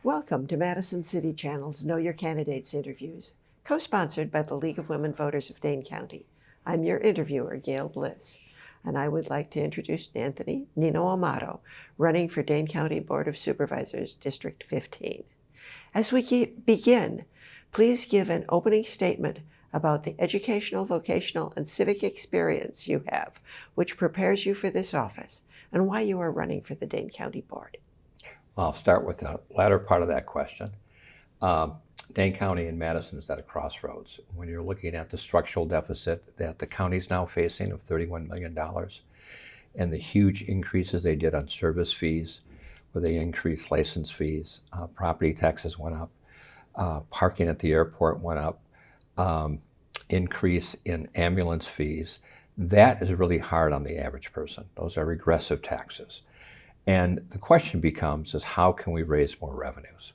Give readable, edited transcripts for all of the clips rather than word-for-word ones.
Welcome to Madison City Channel's Know Your Candidates interviews, co-sponsored by the League of Women Voters of Dane County. I'm your interviewer, Gail Bliss, and I would like to introduce Anthony Nino Amato, running for Dane County Board of Supervisors, District 15. As we begin, please give an opening statement about the educational, vocational, and civic experience you have, which prepares you for this office, and why you are running for the Dane County Board. I'll start with the latter part of that question. Dane County and Madison is at a crossroads. When you're looking at the structural deficit that the county's now facing of $31 million and the huge increases they did on service fees, where they increased license fees, property taxes went up, parking at the airport went up, increase in ambulance fees, that is really hard on the average person. Those are regressive taxes. And the question becomes is how can we raise more revenues?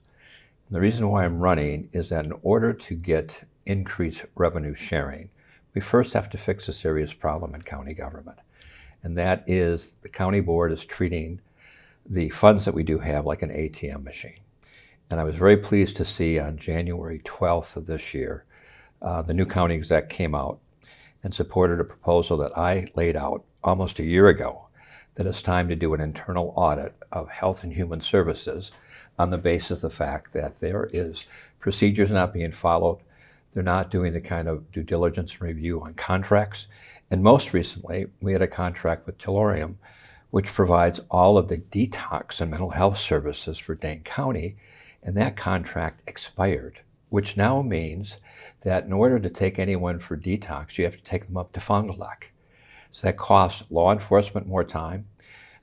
And the reason why I'm running is that in order to get increased revenue sharing, we first have to fix a serious problem in county government. And that is the county board is treating the funds that we do have like an ATM machine. And I was very pleased to see on January 12th of this year, the new county exec came out and supported a proposal that I laid out almost a year ago, that it's time to do an internal audit of Health and Human Services on the basis of the fact that there is procedures not being followed. They're not doing the kind of due diligence review on contracts. And most recently, we had a contract with Tellurium, which provides all of the detox and mental health services for Dane County. And that contract expired, which now means that in order to take anyone for detox, you have to take them up to Fond du Lac. So that costs law enforcement more time.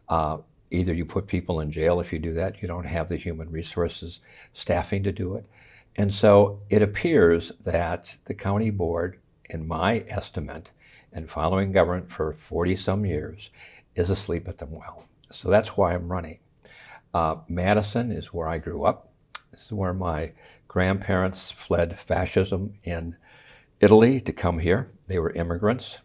Either you put people in jail if you do that, you don't have the human resources staffing to do it. And so it appears that the county board, in my estimate, and following government for 40 some years, is asleep at the wheel. So that's why I'm running. Madison is where I grew up. This is where my grandparents fled fascism in Italy to come here. They were immigrants.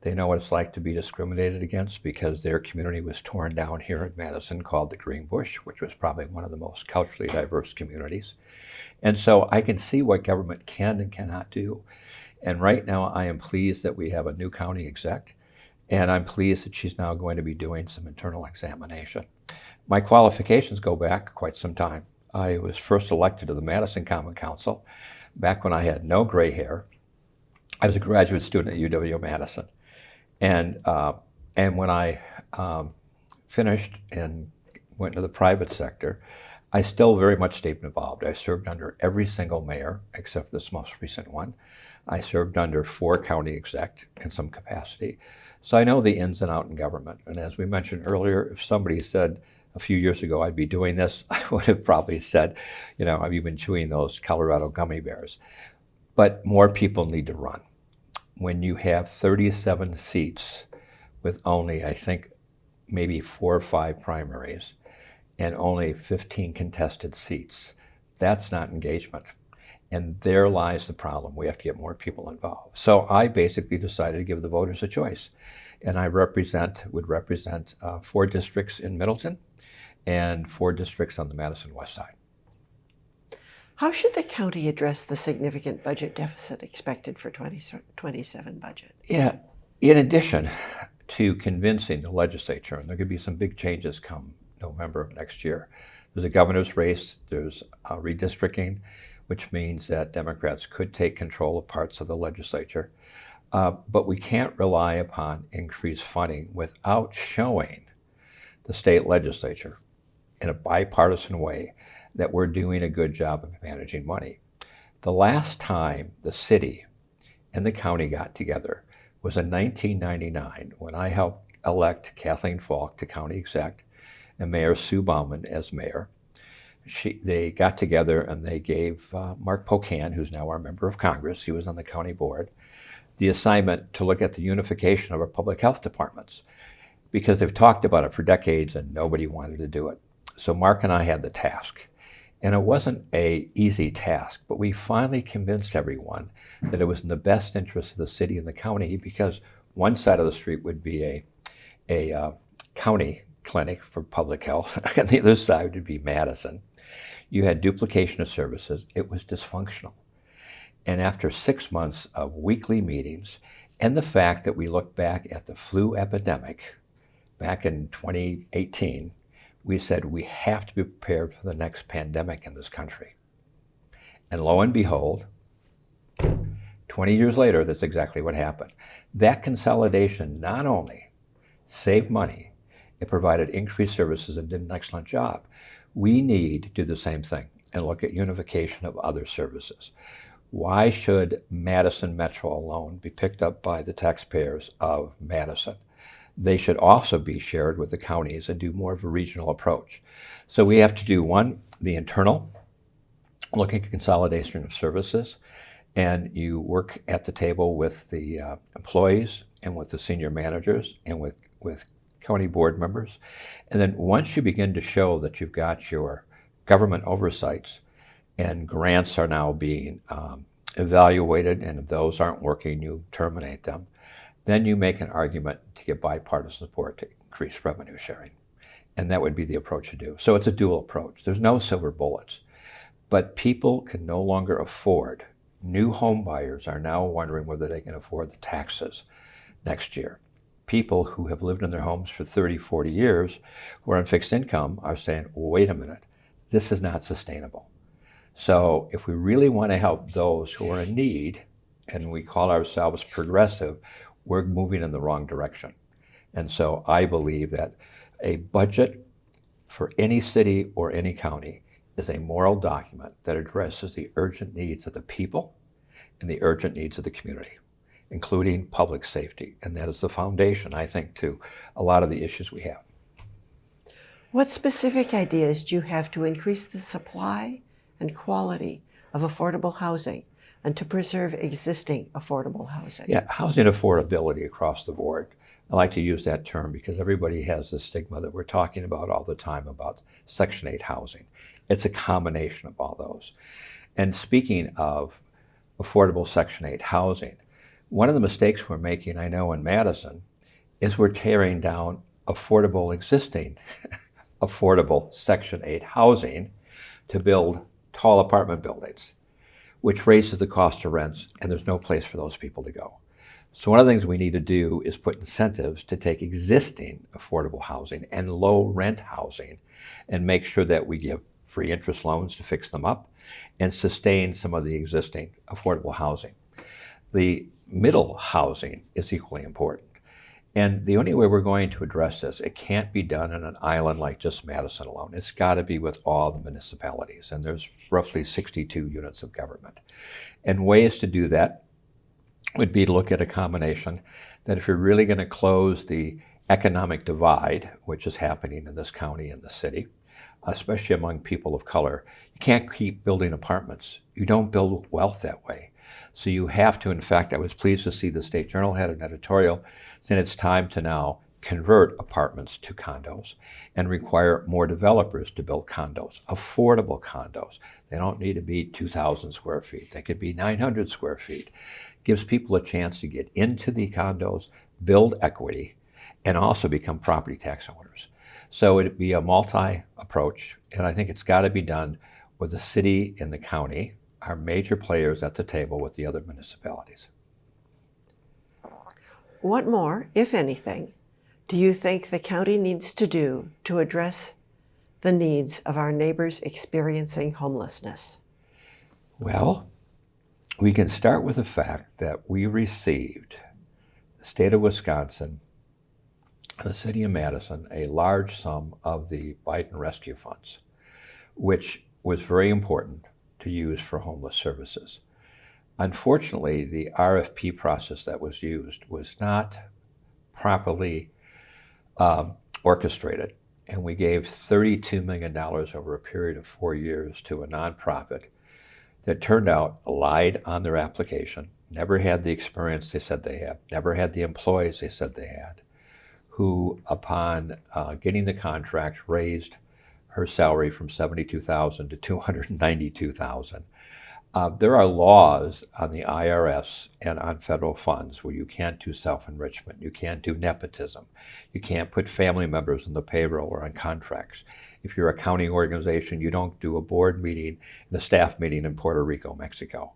They know what it's like to be discriminated against because their community was torn down here in Madison called the Green Bush, which was probably one of the most culturally diverse communities. And so I can see what government can and cannot do. And right now I am pleased that we have a new county exec, and I'm pleased that she's now going to be doing some internal examination. My qualifications go back quite some time. I was first elected to the Madison Common Council back when I had no gray hair. I was a graduate student at UW-Madison. And when I finished and went into the private sector, I still very much stayed involved. I served under every single mayor except this most recent one. I served under 4 county exec in some capacity. So I know the ins and outs in government. And as we mentioned earlier, if somebody said a few years ago I'd be doing this, I would have probably said, you know, have you been chewing those Colorado gummy bears? But more people need to run. When you have 37 seats with only, I think, maybe 4 or 5 primaries and only 15 contested seats, that's not engagement. And there lies the problem. We have to get more people involved. So I basically decided to give the voters a choice. And I would represent 4 districts in Middleton and 4 districts on the Madison West Side. How should the county address the significant budget deficit expected for 2027 budget? Yeah, in addition to convincing the legislature, and there could be some big changes come November of next year. There's a governor's race, there's redistricting, which means that Democrats could take control of parts of the legislature. But we can't rely upon increased funding without showing the state legislature in a bipartisan way that we're doing a good job of managing money. The last time the city and the county got together was in 1999 when I helped elect Kathleen Falk to county exec and Mayor Sue Bauman as mayor. They got together and they gave Mark Pocan, who's now our member of Congress, he was on the county board, the assignment to look at the unification of our public health departments because they've talked about it for decades and nobody wanted to do it. So Mark and I had the task. And it wasn't an easy task, but we finally convinced everyone that it was in the best interest of the city and the county because one side of the street would be a county clinic for public health, and the other side would be Madison. You had duplication of services. It was dysfunctional. And after 6 months of weekly meetings and the fact that we looked back at the flu epidemic back in 2018, we said we have to be prepared for the next pandemic in this country. And lo and behold, 20 years later, that's exactly what happened. That consolidation not only saved money, it provided increased services and did an excellent job. We need to do the same thing and look at unification of other services. Why should Madison Metro alone be picked up by the taxpayers of Madison? They should also be shared with the counties and do more of a regional approach. So we have to do one, the internal, looking at consolidation of services, and you work at the table with the employees and with the senior managers and with county board members. And then once you begin to show that you've got your government oversights and grants are now being evaluated, and if those aren't working, you terminate them, then you make an argument to get bipartisan support to increase revenue sharing. And that would be the approach to do. So it's a dual approach. There's no silver bullets. But people can no longer afford. New home buyers are now wondering whether they can afford the taxes next year. People who have lived in their homes for 30, 40 years who are on fixed income are saying, wait a minute, this is not sustainable. So if we really want to help those who are in need, and we call ourselves progressive, we're moving in the wrong direction. And so I believe that a budget for any city or any county is a moral document that addresses the urgent needs of the people and the urgent needs of the community, including public safety. And that is the foundation, I think, to a lot of the issues we have. What specific ideas do you have to increase the supply and quality of affordable housing and to preserve existing affordable housing? Yeah, housing affordability across the board. I like to use that term because everybody has the stigma that we're talking about all the time about Section 8 housing. It's a combination of all those. And speaking of affordable Section 8 housing, one of the mistakes we're making, I know, in Madison, is we're tearing down existing affordable Section 8 housing to build tall apartment buildings, which raises the cost of rents, and there's no place for those people to go. So one of the things we need to do is put incentives to take existing affordable housing and low rent housing and make sure that we give free interest loans to fix them up and sustain some of the existing affordable housing. The middle housing is equally important. And the only way we're going to address this, it can't be done on an island like just Madison alone. It's got to be with all the municipalities, and there's roughly 62 units of government. And ways to do that would be to look at a combination that if you're really going to close the economic divide, which is happening in this county and the city, especially among people of color, you can't keep building apartments. You don't build wealth that way. So you have to, in fact, I was pleased to see the State Journal had an editorial saying it's time to now convert apartments to condos and require more developers to build condos, affordable condos. They don't need to be 2,000 square feet. They could be 900 square feet. Gives people a chance to get into the condos, build equity, and also become property tax owners. So it'd be a multi-approach, and I think it's got to be done with the city and the county are major players at the table with the other municipalities. What more, if anything, do you think the county needs to do to address the needs of our neighbors experiencing homelessness? Well, we can start with the fact that we received, the state of Wisconsin, the city of Madison, a large sum of the Biden rescue funds, which was very important to use for homeless services. Unfortunately, the RFP process that was used was not properly orchestrated, and we gave $32 million over a period of 4 years to a nonprofit that turned out lied on their application, never had the experience they said they had, never had the employees they said they had, who upon getting the contract raised her salary from $72,000 to $292,000. There are laws on the IRS and on federal funds where you can't do self-enrichment, you can't do nepotism, you can't put family members on the payroll or on contracts. If you're a county organization, you don't do a board meeting and a staff meeting in Puerto Rico, Mexico.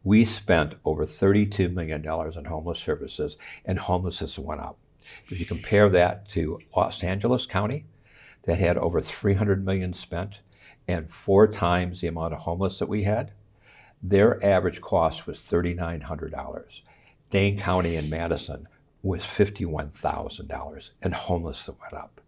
We spent over $32 million in homeless services, and homelessness went up. If you compare that to Los Angeles County, that had over $300 million spent and 4 times the amount of homeless that we had, their average cost was $3,900. Dane County and Madison was $51,000, and homeless went up.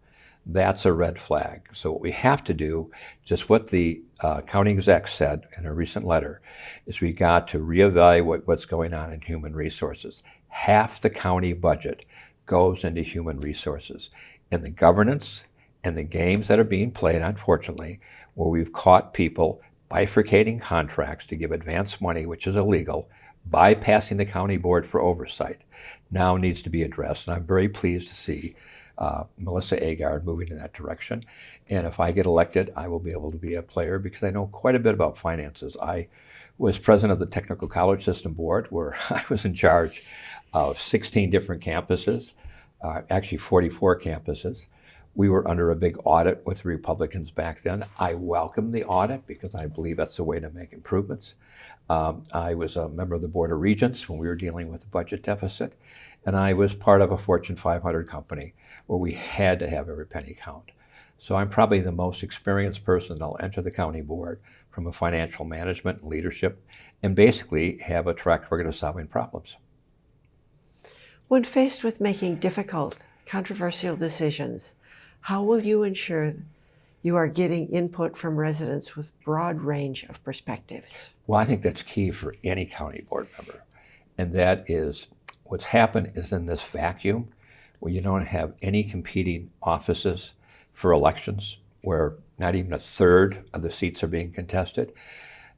That's a red flag. So what we have to do, just what the county exec said in a recent letter, is we got to reevaluate what's going on in human resources. Half the county budget goes into human resources. And the governance and the games that are being played, unfortunately, where we've caught people bifurcating contracts to give advance money, which is illegal, bypassing the county board for oversight, now needs to be addressed. And I'm very pleased to see Melissa Agard moving in that direction. And if I get elected, I will be able to be a player because I know quite a bit about finances. I was president of the Technical College System Board, where I was in charge of 16 different campuses, actually 44 campuses. We were under a big audit with the Republicans back then. I welcomed the audit because I believe that's the way to make improvements. I was a member of the Board of Regents when we were dealing with the budget deficit, and I was part of a Fortune 500 company where we had to have every penny count. So I'm probably the most experienced person that'll enter the county board from a financial management and leadership, and basically have a track record of solving problems. When faced with making difficult, controversial decisions, how will you ensure you are getting input from residents with broad range of perspectives? Well, I think that's key for any county board member. And that is, what's happened is in this vacuum where you don't have any competing offices for elections, where not even a third of the seats are being contested,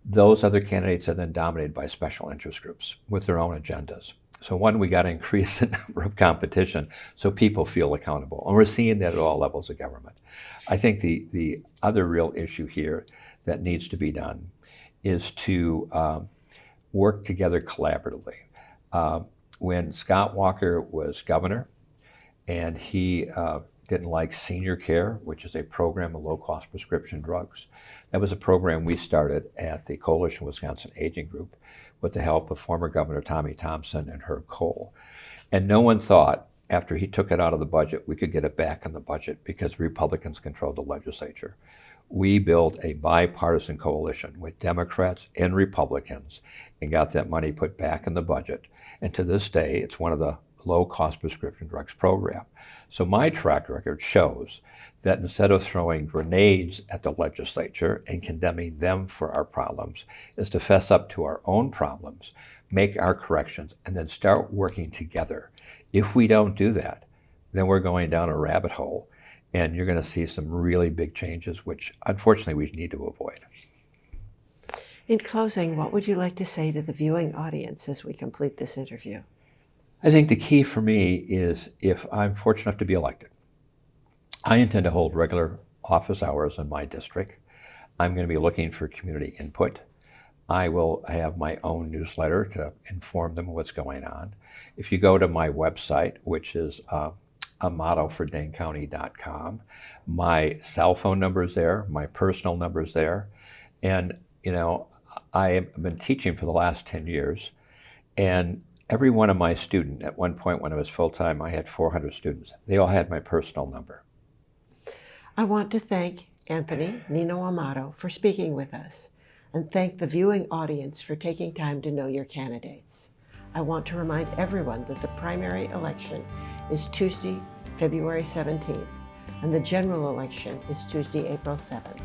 those other candidates are then dominated by special interest groups with their own agendas. So one, we got to increase the number of competition so people feel accountable. And we're seeing that at all levels of government. I think the other real issue here that needs to be done is to work together collaboratively. When Scott Walker was governor and he didn't like senior care, which is a program of low-cost prescription drugs, that was a program we started at the Coalition Wisconsin Aging Group with the help of former Governor Tommy Thompson and Herb Cole. And no one thought, after he took it out of the budget, we could get it back in the budget because Republicans controlled the legislature. We built a bipartisan coalition with Democrats and Republicans and got that money put back in the budget. And to this day, it's one of the low-cost prescription drugs program. So my track record shows that instead of throwing grenades at the legislature and condemning them for our problems, is to fess up to our own problems, make our corrections, and then start working together. If we don't do that, then we're going down a rabbit hole, and you're going to see some really big changes, which unfortunately we need to avoid. In closing, what would you like to say to the viewing audience as we complete this interview? I think the key for me is, if I'm fortunate enough to be elected, I intend to hold regular office hours in my district. I'm going to be looking for community input. I will have my own newsletter to inform them of what's going on. If you go to my website, which is amatofordanecounty.com, my cell phone number is there, my personal number is there. And, you know, I've been teaching for the last 10 years, and every one of my students, at one point when I was full-time, I had 400 students. They all had my personal number. I want to thank Anthony Nino Amato for speaking with us, and thank the viewing audience for taking time to know your candidates. I want to remind everyone that the primary election is Tuesday, February 17th, and the general election is Tuesday, April 7th.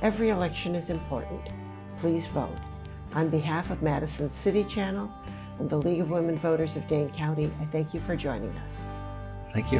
Every election is important. Please vote. On behalf of Madison City Channel and the League of Women Voters of Dane County, I thank you for joining us. Thank you.